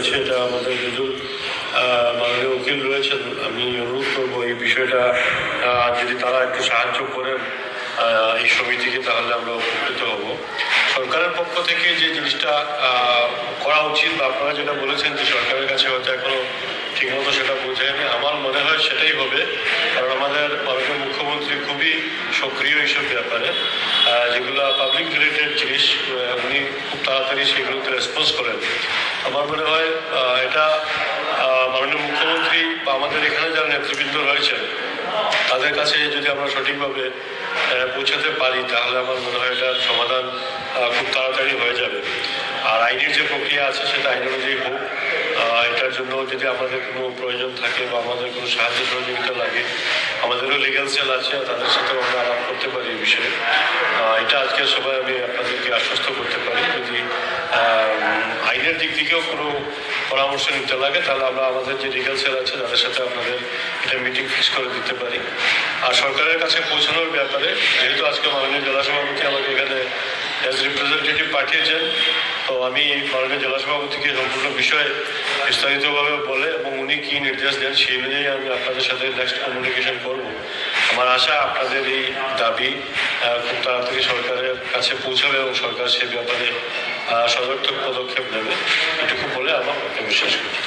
রয়েছে, এটা আমাদের দুজন মাননীয় উকিল রয়েছেন। আমি অনুরোধ করবো এই বিষয়টা যদি তারা একটু সাহায্য করেন এই সমিতিকে, তাহলে আমরা উপকৃত হব। সরকারের পক্ষ থেকে যে জিনিসটা করা উচিত, বা আপনারা যেটা বলেছেন যে সরকারের কাছে হয়তো এখনো ঠিকমতো সেটা বোঝায়নি, আমার মনে হয় সেটাই হবে। কারণ আমাদের মাননীয় মুখ্যমন্ত্রী খুবই সক্রিয় এইসব ব্যাপারে, যেগুলো পাবলিক রিলেটেড জিনিস উনি খুব তাড়াতাড়ি সেগুলোতে রেসপন্স করেন। আমার মনে হয় এটা মাননীয় মুখ্যমন্ত্রী বা আমাদের এখানে যারা নেতৃবৃন্দ রয়েছেন তাদের কাছে যদি আমরা সঠিকভাবে পৌঁছাতে পারি, তাহলে আমার মনে হয় এটার সমাধান খুব তাড়াতাড়ি হয়ে যাবে। আর আইনের যে প্রক্রিয়া আছে সেটা আইন অনুযায়ী হোক। এটার জন্য যদি আমাদের কোনো প্রয়োজন থাকে বা আমাদের কোনো সাহায্য সহযোগিতা লাগে, আমাদেরও লিগ্যাল সেল আছে, তাদের সাথেও আমরা আলাপ করতে পারি এই বিষয়ে। এটা আজকের সবাই আমি আপনাদেরকে আশ্বস্ত করতে পারি। যদি আইনের দিক থেকেও কোনো পরামর্শ নিতে লাগে, তাহলে আমরা আমাদের যে লিগ্যাল সেল আছে তাদের সাথে আপনাদের এটা মিটিং ফিক্স করে দিতে পারি। আর সরকারের কাছে পৌঁছানোর ব্যাপারে, যেহেতু আজকে মাননীয় জেলা সভাপতি আমাকে এখানে অ্যাজ রিপ্রেজেন্টেটিভ পাঠিয়েছেন, তো আমি মাননীয় জেলা সভাপতিকে সম্পূর্ণ বিষয়ে বিস্তারিতভাবে বলে এবং উনি কী নির্দেশ দেন সেই অনুযায়ী আমি আপনাদের সাথে নেক্সট কমিউনিকেশন করব। আমার আশা আপনাদের এই দাবি খুব তাড়াতাড়ি সরকারের কাছে পৌঁছাবে এবং সরকার সে ব্যাপারে সদর্থক পদক্ষেপ নেবে। এটুকু বলে আমার বক্তব্য শেষ করতে